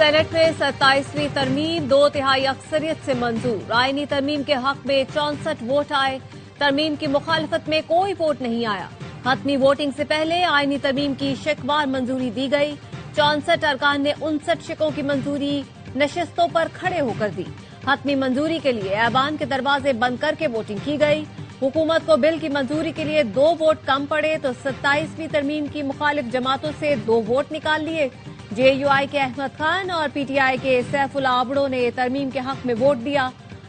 Saint میں 27ویں ترمیم 2/3 اکثریت سے منظور۔ آئینی ترمیم کے حق میں 64 ووٹ آئے۔ ترمیم کی مخالفت میں کوئی ووٹ نہیں آیا۔ حتمی ووٹنگ سے پہلے آئینی ترمیم کی شکوار منظوری دی گئی۔ 64 ارکان نے 59 شکوں کی منظوری نشستوں پر کھڑے ہو کر دی۔ حتمی منظوری کے لیے ایوان کے دروازے بند کر کے ووٹنگ کی گئی۔ حکومت کو بل کی منظوری کے لیے 2 ووٹ کم پڑے تو 27ویں ترمیم کی مخالف جماعتوں سے 2 ووٹ نکال لیے۔ جے یو آئی کے احمد خان اور پی ٹی آئی کے سیف اللہ آبڑو نے ترمیم کے حق میں ووٹ دیا۔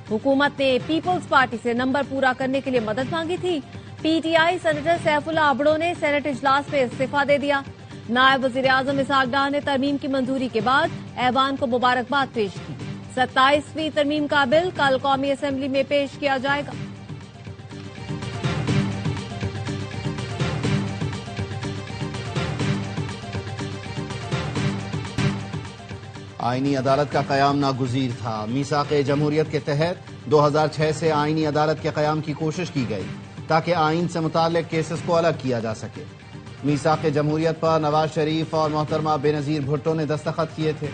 حکومت نے پیپلز پارٹی سے نمبر پورا کرنے کے لیے مدد مانگی تھی۔ P T I senator Saif Ullah Abro نے سینٹ اجلاس میں استعفیٰ دے دیا۔ نائب وزیر اعظم اسحاق ڈار نے ترمیم کی منظوری کے بعد ایوان کو مبارکباد پیش کی۔ 27ویں ترمیم کا بل کل قومی اسمبلی میں پیش کیا جائے گا۔ آئینی عدالت کا قیام ناگزیر تھا۔ میثاق جمہوریت کے تحت 2006 سے آئینی عدالت کے قیام کی کوشش کی گئی تاکہ آئین سے متعلق کیسز کو الگ کیا جا سکے۔ میثاق جمہوریت پر نواز شریف اور محترمہ بے نظیر بھٹو نے دستخط کیے تھے۔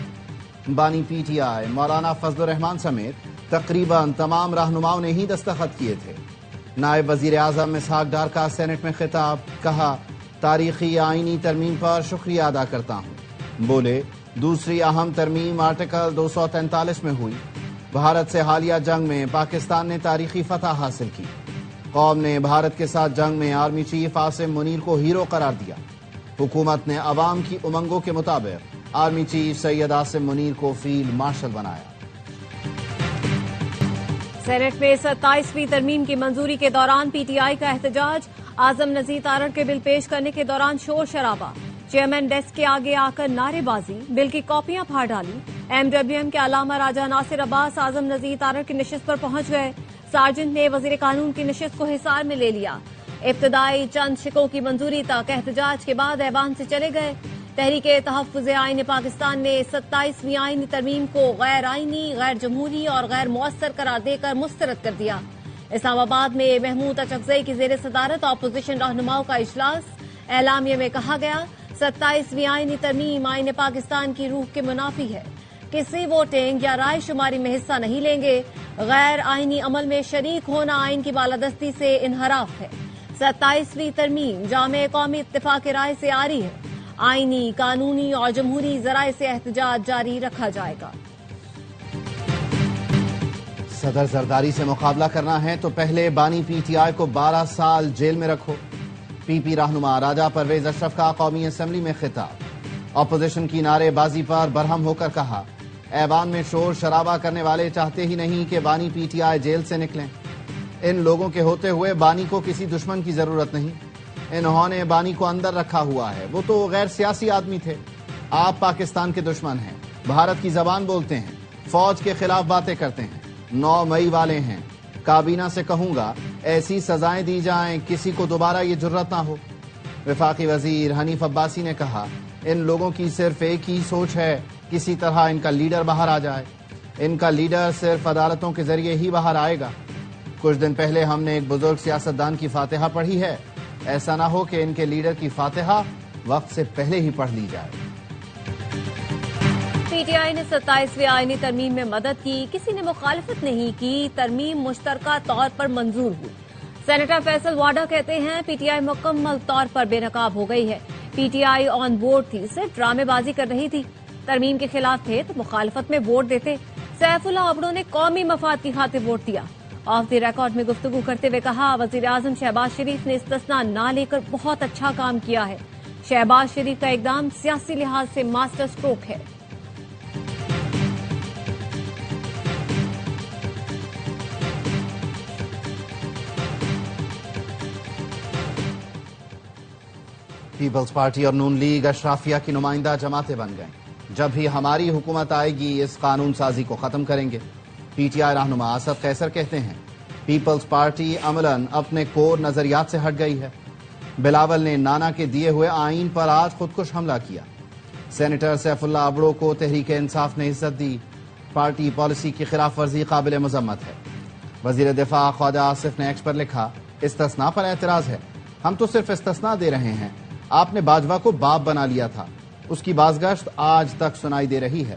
بانی پی ٹی آئی مولانا فضل الرحمان سمیت تقریباً تمام رہنماؤں نے ہی دستخط کیے تھے۔ نائب وزیر اعظم اسحاق ڈار کا سینٹ میں خطاب، کہا تاریخی آئینی ترمیم پر شکریہ ادا کرتا ہوں۔ بولے دوسری اہم ترمیم آرٹیکل 243 میں ہوئی۔ بھارت سے حالیہ جنگ میں پاکستان نے تاریخی فتح حاصل کی۔ قوم نے بھارت کے ساتھ جنگ میں آرمی چیف عاصم منیر کو ہیرو قرار دیا۔ حکومت نے عوام کی امنگوں کے مطابق آرمی چیف سید عاصم منیر کو فیلڈ مارشل بنایا۔ سینٹ میں 27ویں ترمیم کی منظوری کے دوران پی ٹی آئی کا احتجاج۔ اعظم نذیر تارڑ کے بل پیش کرنے کے دوران شور شرابہ۔ چیئرمین ڈیسک کے آگے آ کر نعرے بازی، بل کی کاپیاں پھاڑ ڈالی۔ ایم ڈبلیو ایم کے علامہ راجہ ناصر عباس اعظم نذیر تارڑ کی نشست پر پہنچ گئے۔ سارجنٹ نے وزیر قانون کی نشست کو حصار میں لے لیا۔ ابتدائی چند شکوں کی منظوری تک احتجاج کے بعد ایوان سے چلے گئے۔ تحریک تحفظ آئین پاکستان نے 27ویں آئینی ترمیم کو غیر آئینی، غیر جمہوری اور غیر مؤثر قرار دے کر مسترد کر دیا۔ اسلام آباد میں محمود اچکزئی کی زیر صدارت اپوزیشن رہنماؤں کا اجلاس۔ اعلامیے میں کہا گیا 27ویں آئینی ترمیم آئین پاکستان کی روح کے منافی ہے۔ کسی ووٹنگ یا رائے شماری میں حصہ نہیں لیں گے۔ غیر آئینی عمل میں شریک ہونا آئین کی بالادستی سے انحراف ہے۔ 27ویں ترمیم جامع قومی اتفاق رائے سے آری ہے۔ آئینی، قانونی اور جمہوری ذرائع سے احتجاج جاری رکھا جائے گا۔ صدر زرداری سے مقابلہ کرنا ہے تو پہلے بانی پی ٹی آئی کو 12 سال جیل میں رکھو۔ پی پی رہنما راجہ پرویز اشرف کا قومی اسمبلی میں خطاب۔ اپوزیشن کی نعرے بازی پر برہم ہو کر کہا ایوان میں شور شرابہ کرنے والے چاہتے ہی نہیں کہ بانی پی ٹی آئی جیل سے نکلیں۔ ان لوگوں کے ہوتے ہوئے بانی کو کسی دشمن کی ضرورت نہیں۔ انہوں نے بانی کو اندر رکھا ہوا ہے۔ وہ تو غیر سیاسی آدمی تھے۔ آپ پاکستان کے دشمن ہیں، بھارت کی زبان بولتے ہیں، فوج کے خلاف باتیں کرتے ہیں، 9 مئی والے ہیں۔ کابینہ سے کہوں گا ایسی سزائیں دی جائیں کسی کو دوبارہ یہ جرت نہ ہو۔ وفاقی وزیر حنیف عباسی نے کہا ان لوگوں کی صرف ایک ہی سوچ ہے، کسی طرح ان کا لیڈر باہر آ جائے۔ ان کا لیڈر صرف عدالتوں کے ذریعے ہی باہر آئے گا۔ کچھ دن پہلے ہم نے ایک بزرگ سیاستدان کی فاتحہ پڑھی ہے، ایسا نہ ہو کہ ان کے لیڈر کی فاتحہ وقت سے پہلے ہی پڑھ لی جائے۔ پی ٹی آئی نے 27ویں آئینی ترمیم میں مدد کی، کسی نے مخالفت نہیں کی۔ ترمیم مشترکہ طور پر منظور ہوئی۔ سینیٹر فیصل واڈا کہتے ہیں پی ٹی آئی مکمل طور پر بے نقاب ہو گئی ہے۔ پی ٹی آئی آن بورڈ تھی، صرف ڈرامے بازی کر رہی تھی۔ ترمیم کے خلاف تھے تو مخالفت میں ووٹ دیتے۔ سیف اللہ آبڑو نے قومی مفاد کی خاطر ووٹ دیا۔ آف دی ریکارڈ میں گفتگو کرتے ہوئے کہا وزیر اعظم شہباز شریف نے استثناء نہ لے کر بہت اچھا کام کیا ہے۔ شہباز شریف کا اقدام سیاسی لحاظ سے ماسٹر اسٹروک ہے۔ پیپلز پارٹی اور نون لیگ اشرافیہ کی نمائندہ جماعتیں بن گئیں۔ جب بھی ہماری حکومت آئے گی اس قانون سازی کو ختم کریں گے۔ پی ٹی آئی رہنما اسد قیصر کہتے ہیں پیپلز پارٹی عملاً اپنے کور نظریات سے ہٹ گئی ہے۔ بلاول نے نانا کے دیے ہوئے آئین پر آج خودکش حملہ کیا۔ سینیٹر سیف اللہ آبڑو کو تحریک انصاف نے عزت دی۔ پارٹی پالیسی کی خلاف ورزی قابل مذمت ہے۔ وزیر دفاع خواجہ آصف نے ایکس پر لکھا استثناء پر اعتراض ہے، ہم تو صرف استثناء دے رہے ہیں۔ آپ نے باجوہ کو باپ بنا لیا تھا، اس کی بازگشت آج تک سنائی دے رہی ہے۔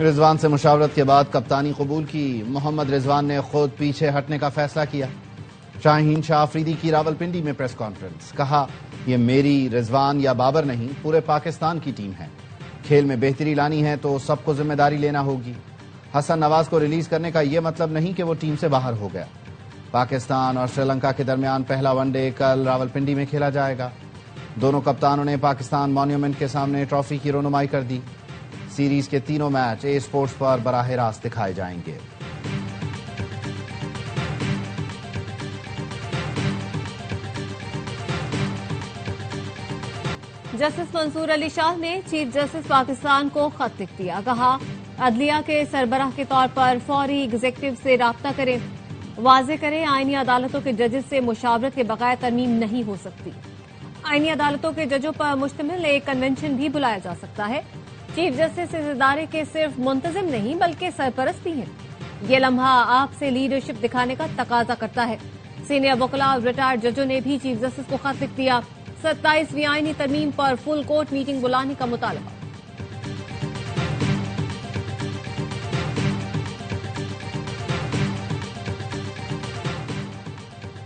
رضوان سے مشاورت کے بعد کپتانی قبول کی، محمد رضوان نے خود پیچھے ہٹنے کا فیصلہ کیا۔ شاہین شاہ آفریدی کی راولپنڈی میں پریس کانفرنس، کہا یہ میری، رضوان یا بابر نہیں، پورے پاکستان کی ٹیم ہے۔ کھیل میں بہتری لانی ہے تو سب کو ذمہ داری لینا ہوگی۔ حسن نواز کو ریلیز کرنے کا یہ مطلب نہیں کہ وہ ٹیم سے باہر ہو گیا۔ پاکستان اور سری لنکا کے درمیان پہلا ون ڈے کل راولپنڈی میں کھیلا جائے گا۔ دونوں کپتانوں نے پاکستان مانیومنٹ کے سامنے ٹرافی کی رونمائی کر دی۔ سیریز کے تینوں میچ اے اسپورٹس پر براہ راست دکھائے جائیں گے۔ جسٹس منصور علی شاہ نے چیف جسٹس پاکستان کو خط لکھ دیا، کہا عدلیہ کے سربراہ کے طور پر فوری ایگزیکٹو سے رابطہ کریں، واضح کریں آئینی عدالتوں کے ججز سے مشاورت کے بغیر ترمیم نہیں ہو سکتی۔ آئینی عدالتوں کے ججوں پر مشتمل ایک کنونشن بھی بلایا جا سکتا ہے۔ چیف جسٹس اس ادارے کے صرف منتظم نہیں بلکہ سرپرست بھی ہیں۔ یہ لمحہ آپ سے لیڈرشپ دکھانے کا تقاضا کرتا ہے۔ سینئر وکلاء اور ریٹائرڈ ججوں نے بھی چیف جسٹس کو خط لکھ دیا، 27ویں آئینی ترمیم پر فل کورٹ میٹنگ بلانے کا مطالبہ۔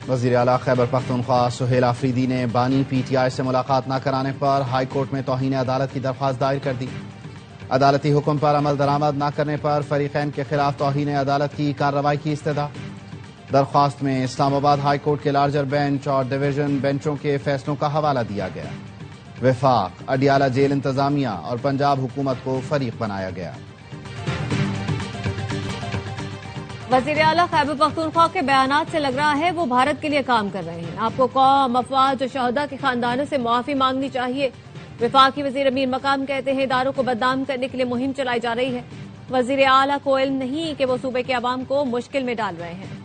وزیر اعلیٰ خیبر پختونخوا سہیل آفریدی نے بانی پی ٹی آئی سے ملاقات نہ کرانے پر ہائی کورٹ میں توہین عدالت کی درخواست دائر کر دی۔ عدالتی حکم پر عمل درآمد نہ کرنے پر فریقین کے خلاف توہین عدالت کی کارروائی کی استدعا۔ درخواست میں اسلام آباد ہائی کورٹ کے لارجر بینچ اور ڈویژن بینچوں کے فیصلوں کا حوالہ دیا گیا۔ وفاق، اڈیالہ جیل انتظامیہ اور پنجاب حکومت کو فریق بنایا گیا۔ وزیر اعلیٰ خیبر پختونخوا کے بیانات سے لگ رہا ہے وہ بھارت کے لیے کام کر رہے ہیں۔ آپ کو قوم، افواج اور شہداء کے خاندانوں سے معافی مانگنی چاہیے۔ وفاقی وزیر امیر مقام کہتے ہیں اداروں کو بدنام کرنے کے لیے مہم چلائی جا رہی ہے۔ وزیر اعلیٰ کو علم نہیں کہ وہ صوبے کے عوام کو مشکل میں ڈال رہے ہیں۔